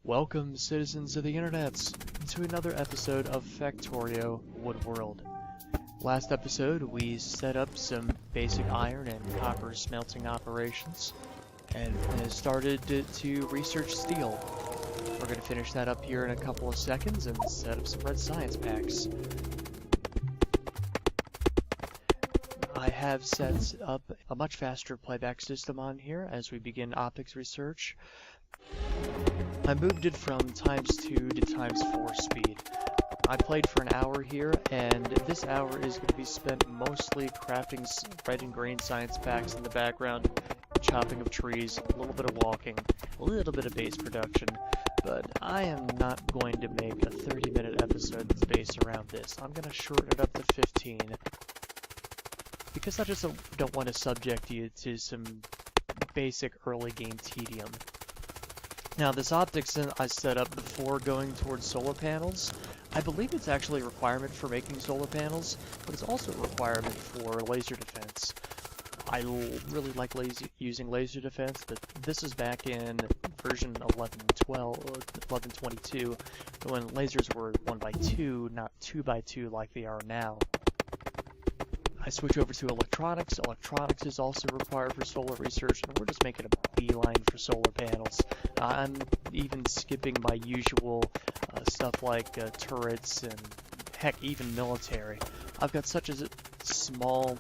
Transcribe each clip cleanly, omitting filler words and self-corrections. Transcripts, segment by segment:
Welcome, citizens of the internets, to another episode of Factorio Woodworld. Last episode, we set up some basic iron and copper smelting operations, and started to research steel. We're going to finish that up here in a couple of seconds and set up some red science packs. I have set up a much faster playback system on here as we begin optics research. I moved it from ×2 to ×4 speed. I played for an hour here, and this hour is going to be spent mostly crafting red and green science packs in the background, chopping of trees, a little bit of walking, a little bit of base production, but I am not going to make a 30-minute episode that's based around this. I'm going to shorten it up to 15, because I just don't want to subject you to some basic early game tedium. Now, this optics I set up before going towards solar panels. I believe it's actually a requirement for making solar panels, but it's also a requirement for laser defense. I really like using laser defense, but this is back in version 11.22, when lasers were 1x2, not 2x2 like they are now. I switch over to electronics. Electronics is also required for solar research, and we're just making a beeline for solar panels. I'm even skipping my usual stuff like turrets and heck, even military. I've got such a small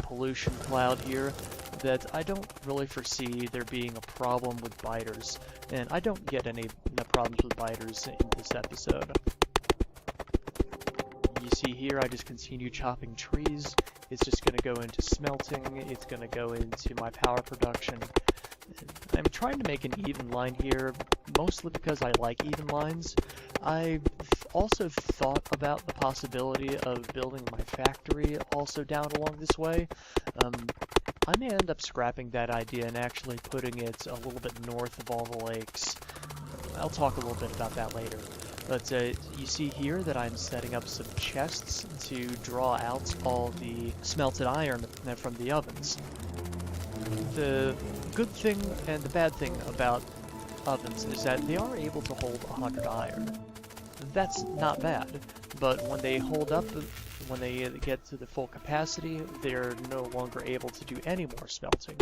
pollution cloud here that I don't really foresee there being a problem with biters, and I don't get any problems with biters in this episode. You see here, I just continue chopping trees. It's just going to go into smelting, it's going to go into my power production. I'm trying to make an even line here, mostly because I like even lines. I've also thought about the possibility of building my factory also down along this way. I may end up scrapping that idea and actually putting it a little bit north of all the lakes. I'll talk a little bit about that later. But you see here that I'm setting up some chests to draw out all the smelted iron from the ovens. The good thing and the bad thing about ovens is that they are able to hold 100 iron. That's not bad, but when they hold up, when they get to the full capacity, they're no longer able to do any more smelting.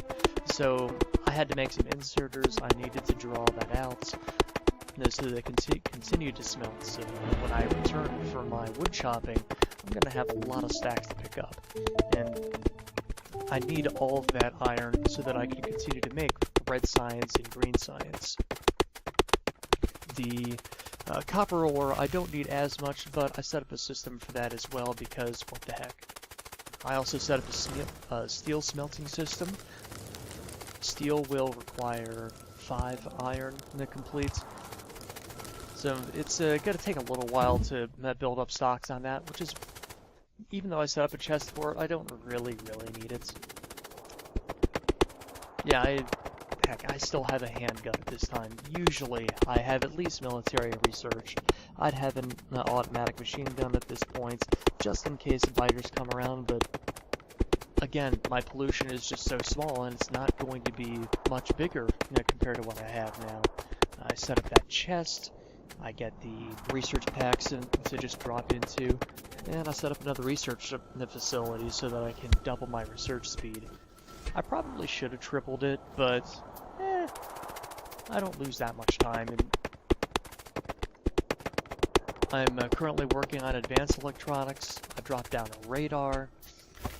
So I had to make some inserters. I needed to draw that out, so they continue to smelt. So when I return for my wood chopping, I'm going to have a lot of stacks to pick up. And I need all of that iron so that I can continue to make red science and green science. The copper ore, I don't need as much, but I set up a system for that as well because what the heck. I also set up a steel smelting system. Steel will require 5 iron to complete. So it's going to take a little while to build up stocks on that, which is, even though I set up a chest for it, I don't really need it. Yeah, I still have a handgun at this time. Usually, I have at least military research. I'd have an automatic machine gun at this point, just in case the biters come around, but again, my pollution is just so small, and it's not going to be much bigger compared to what I have now. I set up that chest. I get the research packs to just drop into, and I set up another research facility so that I can double my research speed. I probably should have tripled it, but I don't lose that much time. And I'm currently working on advanced electronics. I dropped down a radar.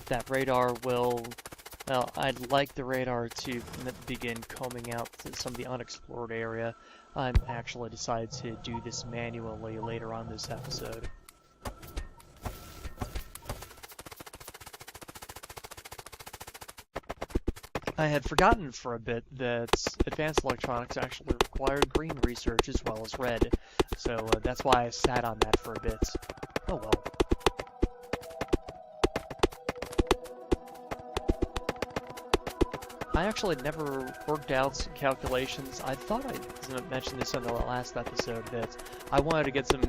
That radar will, well, I'd like the radar to begin combing out some of the unexplored area. I'm actually decided to do this manually later on this episode. I had forgotten for a bit that advanced electronics actually required green research as well as red, so that's why I sat on that for a bit. Oh well. I actually never worked out calculations. I thought I mentioned this in the last episode that I wanted to get some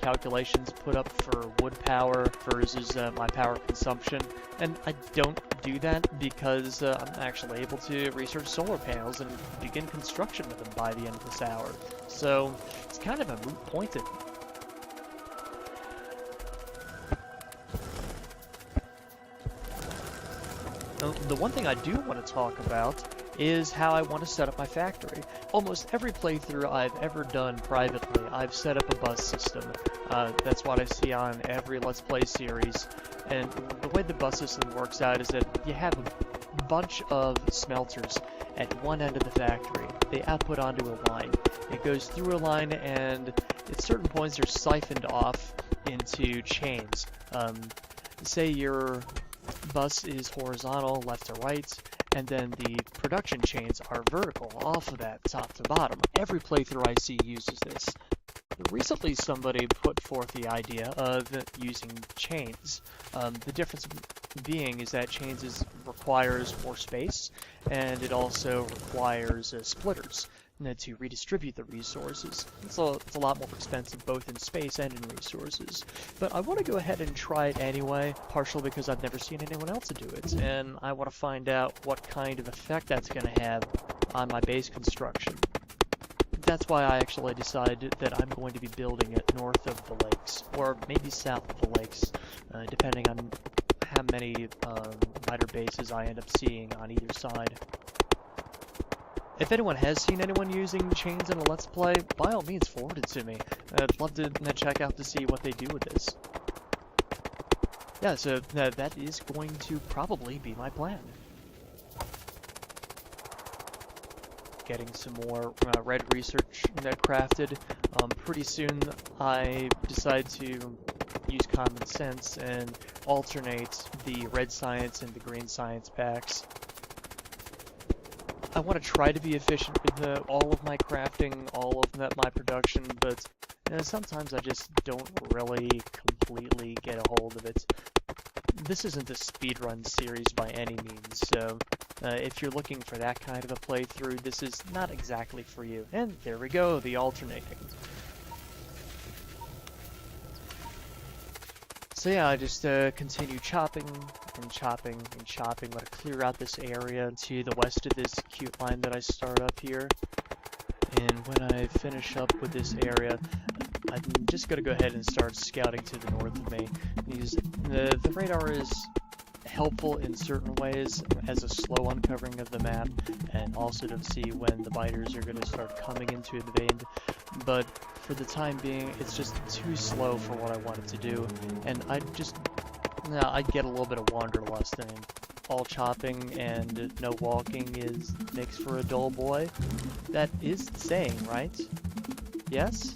calculations put up for wood power versus my power consumption, and I don't do that because I'm actually able to research solar panels and begin construction of them by the end of this hour. So it's kind of a moot point at the one thing I do want to talk about is how I want to set up my factory. Almost every playthrough I've ever done privately, I've set up a bus system. That's what I see on every Let's Play series. And the way the bus system works out is that you have a bunch of smelters at one end of the factory. They output onto a line. It goes through a line, and at certain points they're siphoned off into chains. Say your bus is horizontal, left to right, and then the production chains are vertical, off of that, top to bottom. Every playthrough I see uses this. Recently, somebody put forth the idea of using chains. The difference being is that chains requires more space, and it also requires splitters to redistribute the resources. It's a lot more expensive both in space and in resources. But I want to go ahead and try it anyway, partially because I've never seen anyone else do it, and I want to find out what kind of effect that's going to have on my base construction. That's why I actually decided that I'm going to be building it north of the lakes, or maybe south of the lakes, depending on how many miter bases I end up seeing on either side. If anyone has seen anyone using chains in a Let's Play, by all means forward it to me. I'd love to check out to see what they do with this. Yeah, so that is going to probably be my plan. Getting some more red research crafted. Pretty soon I decide to use common sense and alternate the red science and the green science packs. I want to try to be efficient with all of my crafting, all of my production, but sometimes I just don't really completely get a hold of it. This isn't a speedrun series by any means, so if you're looking for that kind of a playthrough, this is not exactly for you. And there we go, the alternating. So yeah, I just continue chopping and chopping and chopping. I'm going to clear out this area to the west of this cute line that I start up here. And when I finish up with this area, I'm just going to go ahead and start scouting to the north of me. The radar is helpful in certain ways as a slow uncovering of the map, and also to see when the biters are going to start coming into the vein. But for the time being, it's just too slow for what I wanted to do, and I'd get a little bit of wanderlust, and all chopping and no walking makes for a dull boy. That is the saying, right? Yes?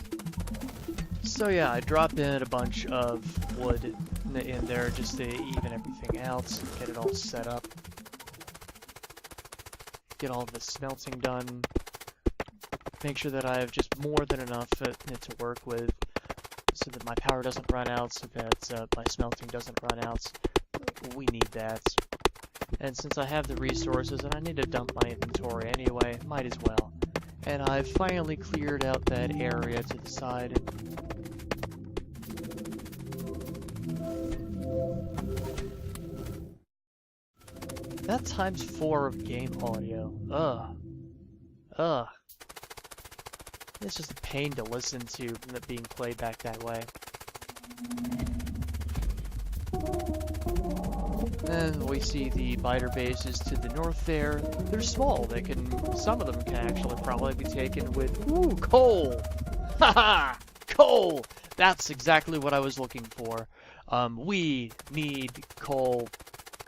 So yeah, I dropped in a bunch of wood in there just to even everything out, get it all set up, get all the smelting done, make sure that I have just more than enough to work with, so that my power doesn't run out, so that my smelting doesn't run out. We need that. And since I have the resources and I need to dump my inventory anyway, might as well. And I've finally cleared out that area to the side. That times 4 of game audio. Ugh. It's just a pain to listen to it being played back that way. And we see the biter bases to the north there. They're small. Some of them can actually probably be taken with, coal! Haha! Coal! That's exactly what I was looking for. We need coal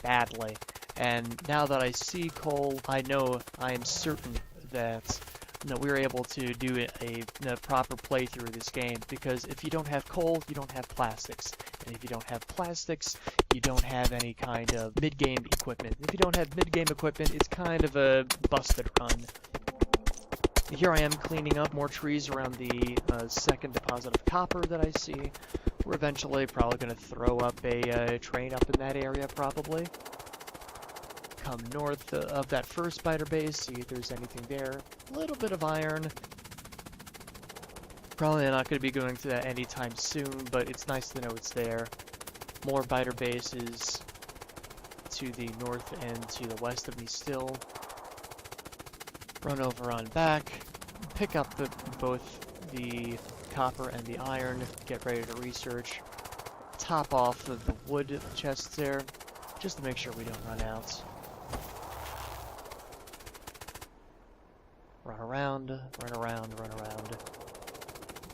badly. And now that I see coal, I am certain that we're able to do a proper playthrough of this game, because if you don't have coal, you don't have plastics. And if you don't have plastics, you don't have any kind of mid-game equipment. If you don't have mid-game equipment, it's kind of a busted run. Here I am cleaning up more trees around the second deposit of copper that I see. We're eventually probably going to throw up a train up in that area, probably. Come north of that first biter base, see if there's anything there. A little bit of iron. Probably not going to be going to that anytime soon, but it's nice to know it's there. More biter bases to to the north and to the west of me still. Run over on back, pick up both the copper and the iron, get ready to research, top off of the wood chests there, just to make sure we don't run out. Run around, run around, run around.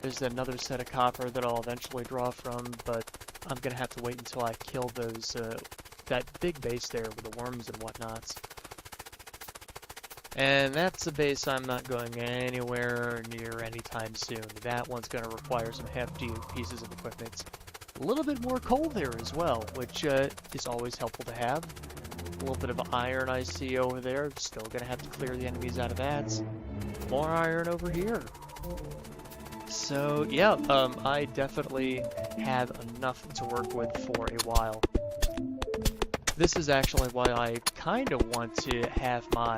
There's another set of copper that I'll eventually draw from, but I'm gonna have to wait until I kill those, that big base there with the worms and whatnot. And that's a base I'm not going anywhere near anytime soon. That one's gonna require some hefty pieces of equipment. A little bit more coal there as well, which is always helpful to have. A little bit of iron I see over there. Still gonna have to clear the enemies out of that. More iron over here. So yeah, I definitely have enough to work with for a while. This is actually why I kind of want to have my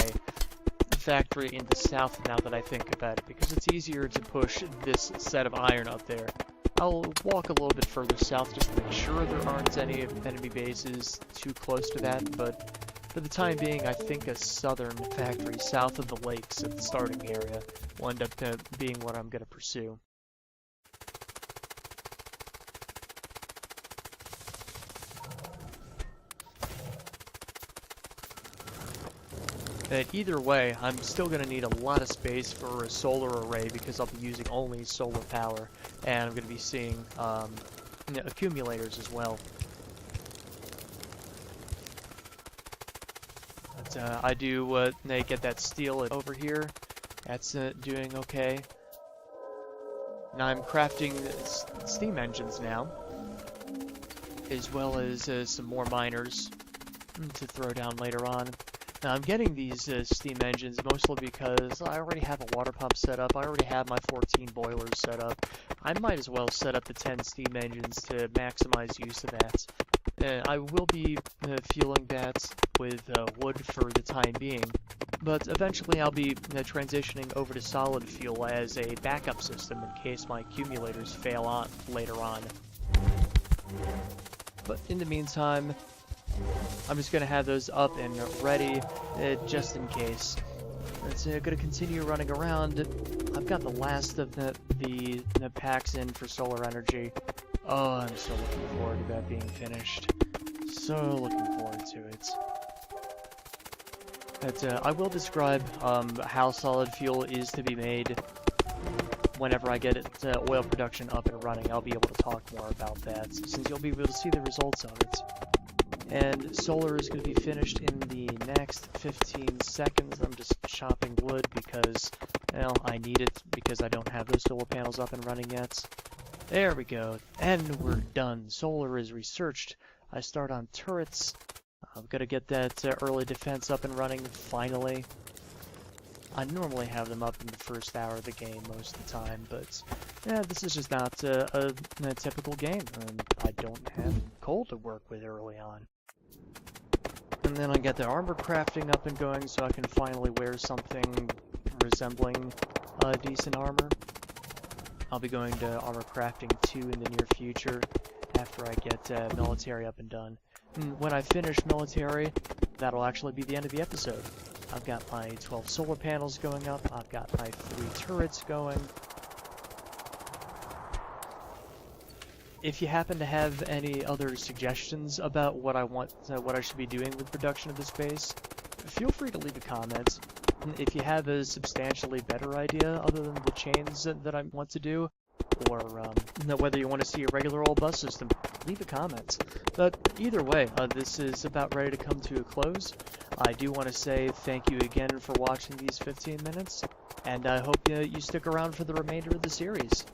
factory in the south now that I think about it, because it's easier to push this set of iron up there. I'll walk a little bit further south just to make sure there aren't any enemy bases too close to that, but for the time being, I think a southern factory south of the lakes at the starting area will end up being what I'm going to pursue. But either way, I'm still going to need a lot of space for a solar array because I'll be using only solar power, and I'm going to be seeing accumulators as well. But I do get that steel over here. That's doing okay. Now I'm crafting steam engines now, as well as some more miners to throw down later on. Now I'm getting these steam engines mostly because I already have a water pump set up, I already have my 14 boilers set up. I might as well set up the 10 steam engines to maximize use of that. I will be fueling that with wood for the time being, but eventually I'll be transitioning over to solid fuel as a backup system in case my accumulators fail on later on. But in the meantime, I'm just going to have those up and ready, just in case. It's going to continue running around. I've got the last of the packs in for solar energy. Oh, I'm so looking forward to that being finished. So looking forward to it. But I will describe how solid fuel is to be made whenever I get oil production up and running. I'll be able to talk more about that, since you'll be able to see the results of it. And solar is going to be finished in the next 15 seconds. I'm just chopping wood because, well, I need it because I don't have those solar panels up and running yet. There we go. And we're done. Solar is researched. I start on turrets. I'm going to get that early defense up and running finally. I normally have them up in the first hour of the game most of the time, but yeah, this is just not a typical game. I don't have coal to work with early on. And then I get the armor crafting up and going so I can finally wear something resembling decent armor. I'll be going to armor crafting 2 in the near future after I get military up and done. And when I finish military, that'll actually be the end of the episode. I've got my 12 solar panels going up, I've got my 3 turrets going. If you happen to have any other suggestions about what I should be doing with production of this base, feel free to leave a comment. If you have a substantially better idea other than the chains that I want to do, or whether you want to see a regular old bus system, leave a comment. But either way, this is about ready to come to a close. I do want to say thank you again for watching these 15 minutes, and I hope you stick around for the remainder of the series.